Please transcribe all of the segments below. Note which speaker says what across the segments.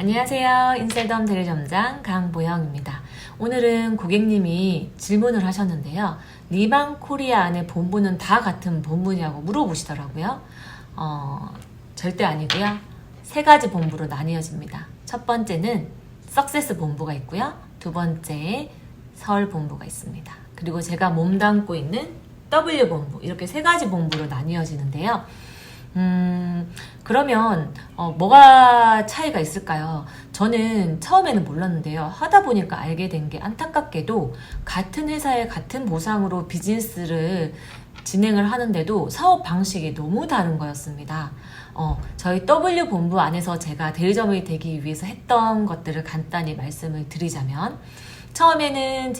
Speaker 1: 안녕하세요. 인셀덤 대리점장 강보영입니다. 오늘은 고객님이 질문을 하셨는데요. 리망코리아 안에 본부는 다 같은 본부냐고 물어보시더라고요. 절대 아니고요. 세 가지 본부로 나뉘어집니다. 첫 번째는 석세스 본부가 있고요. 두 번째 서울 본부가 있습니다. 그리고 제가 몸담고 있는 W 본부, 이렇게 세 가지 본부로 나뉘어지는데요. 그러면 뭐가 차이가 있을까요? 저는 처음에는 몰랐는데요. 하다 보니까 알게 된 게 안타깝게도 같은 회사의 같은 보상으로 비즈니스를 진행을 하는데도 사업 방식이 너무 다른 거였습니다. 저희 W 본부 안에서 제가 대리점이 되기 위해서 했던 것들을 간단히 말씀을 드리자면, 처음에는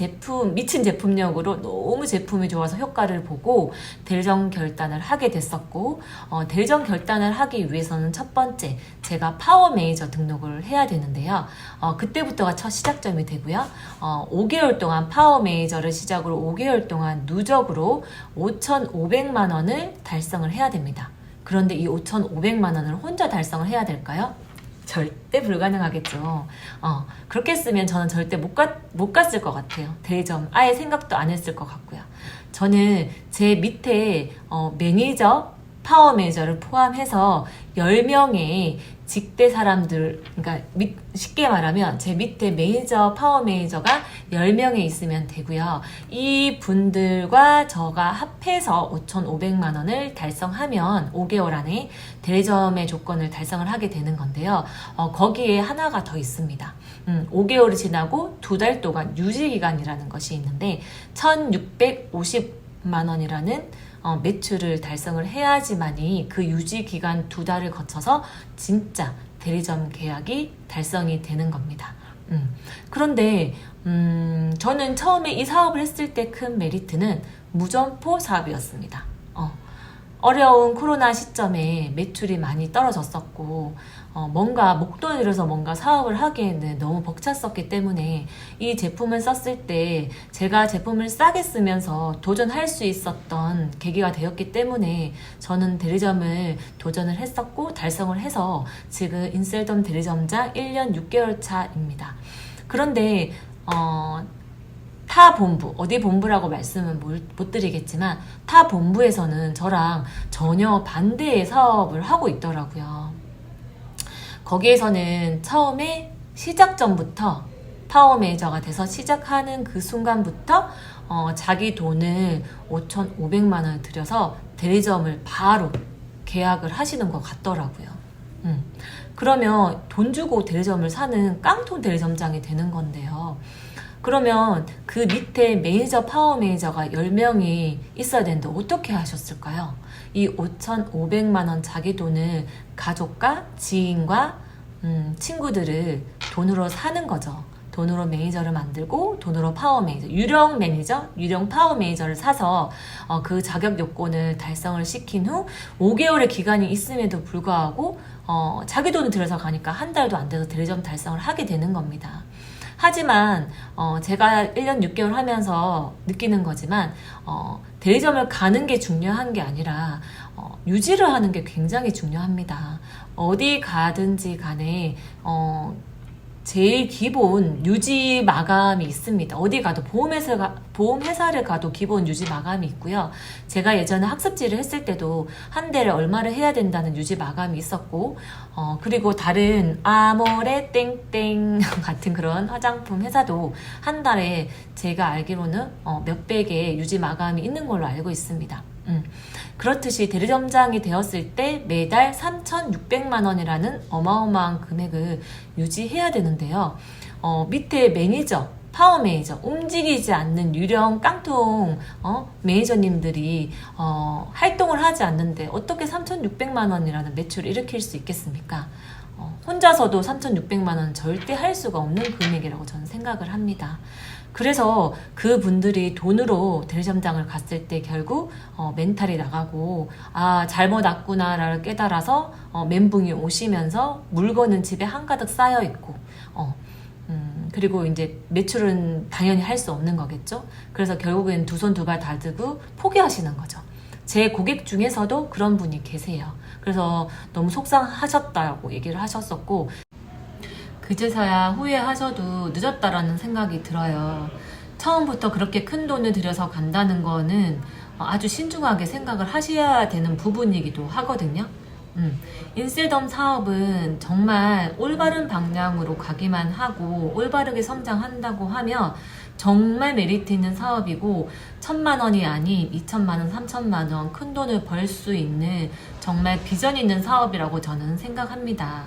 Speaker 1: 미친 제품력으로 너무 제품이 좋아서 효과를 보고 대리점 결단을 하게 됐었고, 대리점 결단을 하기 위해서는 첫 번째, 제가 파워 매니저 등록을 해야 되는데요. 그때부터가 첫 시작점이 되고요. 5개월 동안 파워 매니저를 시작으로 5개월 동안 누적으로 5,500만 원을 달성을 해야 됩니다. 그런데 이 5,500만 원을 혼자 달성을 해야 될까요? 절대 불가능하겠죠. 그렇게 했으면 저는 절대 못 갔을 것 같아요. 대리점 아예 생각도 안 했을 것 같고요. 저는 제 밑에 매니저, 파워 매니저를 포함해서 10명의 직대 사람들, 그러니까 쉽게 말하면 제 밑에 매니저, 파워 매니저가 10명에 있으면 되고요. 이 분들과 저가 합해서 5,500만 원을 달성하면 5개월 안에 대리점의 조건을 달성을 하게 되는 건데요. 거기에 하나가 더 있습니다. 5개월이 지나고 2달 동안 유지기간이라는 것이 있는데 1,650만 원이라는 매출을 달성을 해야지만이 그 유지기간 2달을 거쳐서 진짜 대리점 계약이 달성이 되는 겁니다. 그런데 저는 처음에 이 사업을 했을 때 큰 메리트는 무점포 사업이었습니다. 어려운 코로나 시점에 매출이 많이 떨어졌었고, 뭔가 목돈을 뭔가 사업을 하기에는 너무 벅찼었기 때문에 이 제품을 썼을 때 제가 제품을 싸게 쓰면서 도전할 수 있었던 계기가 되었기 때문에 저는 대리점을 도전을 했었고 달성을 해서 지금 인셀덤 대리점장 1년 6개월 차입니다. 그런데 타 본부, 어디 본부라고 말씀은 못 드리겠지만 타 본부에서는 저랑 전혀 반대의 사업을 하고 있더라고요. 거기에서는 처음에 시작 전부터 파워 매니저가 돼서 시작하는 그 순간부터 자기 돈을 5,500만 원을 들여서 대리점을 바로 계약을 하시는 것 같더라고요. 그러면 돈 주고 대리점을 사는 깡통 대리점장이 되는 건데요. 그러면 그 밑에 매니저, 파워 매니저가 10명이 있어야 되는데 어떻게 하셨을까요? 이 5,500만 원 자기 돈을 가족과 지인과 친구들을 돈으로 사는 거죠. 돈으로 매니저를 만들고 돈으로 파워 매니저, 유령 매니저, 유령 파워 매니저를 사서 그 자격 요건을 달성을 시킨 후 5개월의 기간이 있음에도 불구하고 자기 돈을 들여서 가니까 한 달도 안 돼서 대리점 달성을 하게 되는 겁니다. 하지만 제가 1년 6개월 하면서 느끼는 거지만 대리점을 가는 게 중요한 게 아니라 유지를 하는 게 굉장히 중요합니다. 어디 가든지 간에 제일 기본 유지 마감이 있습니다. 어디 가도 보험회사를 가도 기본 유지 마감이 있고요. 제가 예전에 학습지를 했을 때도 한 달에 얼마를 해야 된다는 유지 마감이 있었고, 그리고 다른 아모레 땡땡 같은 그런 화장품 회사도 한 달에 제가 알기로는 몇백의 유지 마감이 있는 걸로 알고 있습니다. 그렇듯이 대리점장이 되었을 때 매달 3,600만 원이라는 어마어마한 금액을 유지해야 되는데요. 밑에 매니저, 파워 매니저, 움직이지 않는 유령 깡통 매니저님들이 활동을 하지 않는데 어떻게 3,600만 원이라는 매출을 일으킬 수 있겠습니까? 혼자서도 3,600만 원 절대 할 수가 없는 금액이라고 저는 생각을 합니다. 그래서 그분들이 돈으로 대리점장을 갔을 때 결국 멘탈이 나가고 잘못 왔구나를 깨달아서 멘붕이 오시면서 물건은 집에 한가득 쌓여 있고 그리고 이제 매출은 당연히 할 수 없는 거겠죠. 그래서 결국엔 두 손 두 발 다 들고 포기하시는 거죠. 제 고객 중에서도 그런 분이 계세요. 그래서 너무 속상하셨다고 얘기를 하셨었고, 그제서야 후회하셔도 늦었다라는 생각이 들어요. 처음부터 그렇게 큰 돈을 들여서 간다는 거는 아주 신중하게 생각을 하셔야 되는 부분이기도 하거든요. 인셀덤 사업은 정말 올바른 방향으로 가기만 하고 올바르게 성장한다고 하면 정말 메리트 있는 사업이고 1,000만 원이 아닌 2,000만 원, 3,000만 원 큰 돈을 벌 수 있는 정말 비전 있는 사업이라고 저는 생각합니다.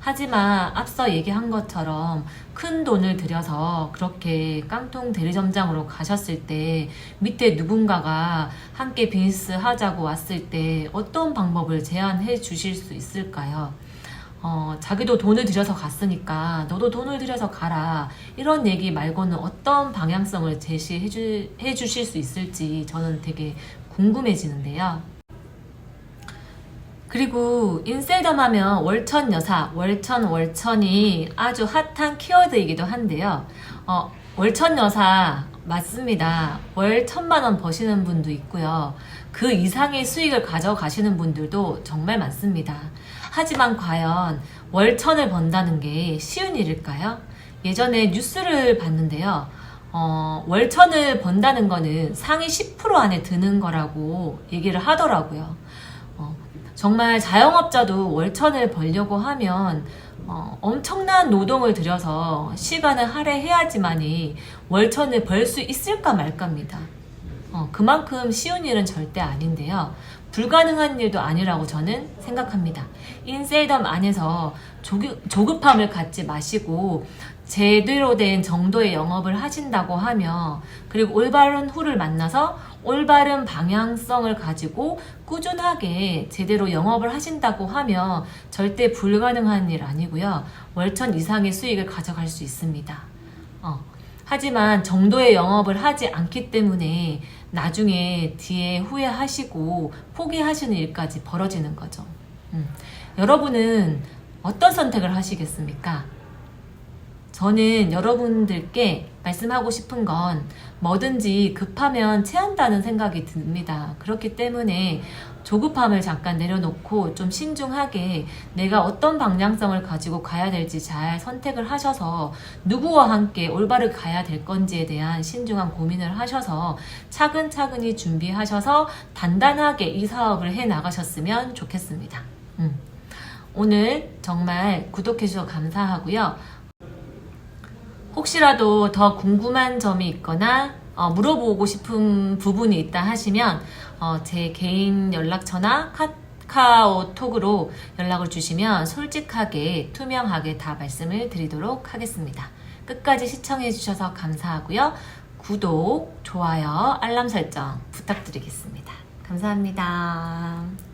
Speaker 1: 하지만 앞서 얘기한 것처럼 큰 돈을 들여서 그렇게 깡통 대리점장으로 가셨을 때 밑에 누군가가 함께 비즈니스 하자고 왔을 때 어떤 방법을 제안해 주실 수 있을까요? 자기도 돈을 들여서 갔으니까 너도 돈을 들여서 가라, 이런 얘기 말고는 어떤 방향성을 제시해 주실 수 있을지 저는 되게 궁금해지는데요. 그리고 인셀덤 하면 월천 여사, 월천이 아주 핫한 키워드이기도 한데요. 월천 여사 맞습니다. 월 1,000만 원 버시는 분도 있고요. 그 이상의 수익을 가져가시는 분들도 정말 많습니다. 하지만 과연 월 1,000을 번다는 게 쉬운 일일까요? 예전에 뉴스를 봤는데요. 월 1,000을 번다는 거는 상위 10% 안에 드는 거라고 얘기를 하더라고요. 정말 자영업자도 월 1,000을 벌려고 하면 엄청난 노동을 들여서 시간을 할애해야지만이 월 1,000을 벌 수 있을까 말까입니다. 그만큼 쉬운 일은 절대 아닌데요. 불가능한 일도 아니라고 저는 생각합니다. 인셀덤 안에서 조급함을 갖지 마시고 제대로 된 정도의 영업을 하신다고 하며, 그리고 올바른 후를 만나서 올바른 방향성을 가지고 꾸준하게 제대로 영업을 하신다고 하면 절대 불가능한 일 아니고요. 월천 이상의 수익을 가져갈 수 있습니다. 하지만 정도의 영업을 하지 않기 때문에 나중에 뒤에 후회하시고 포기하시는 일까지 벌어지는 거죠. 여러분은 어떤 선택을 하시겠습니까? 저는 여러분들께 말씀하고 싶은 건 뭐든지 급하면 체한다는 생각이 듭니다. 그렇기 때문에 조급함을 잠깐 내려놓고 좀 신중하게 내가 어떤 방향성을 가지고 가야 될지 잘 선택을 하셔서 누구와 함께 올바르게 가야 될 건지에 대한 신중한 고민을 하셔서 차근차근히 준비하셔서 단단하게 이 사업을 해 나가셨으면 좋겠습니다. 오늘 정말 구독해 주셔서 감사하고요. 혹시라도 더 궁금한 점이 있거나 물어보고 싶은 부분이 있다 하시면 제 개인 연락처나 카카오톡으로 연락을 주시면 솔직하게 투명하게 다 말씀을 드리도록 하겠습니다. 끝까지 시청해 주셔서 감사하고요. 구독, 좋아요, 알람 설정 부탁드리겠습니다. 감사합니다.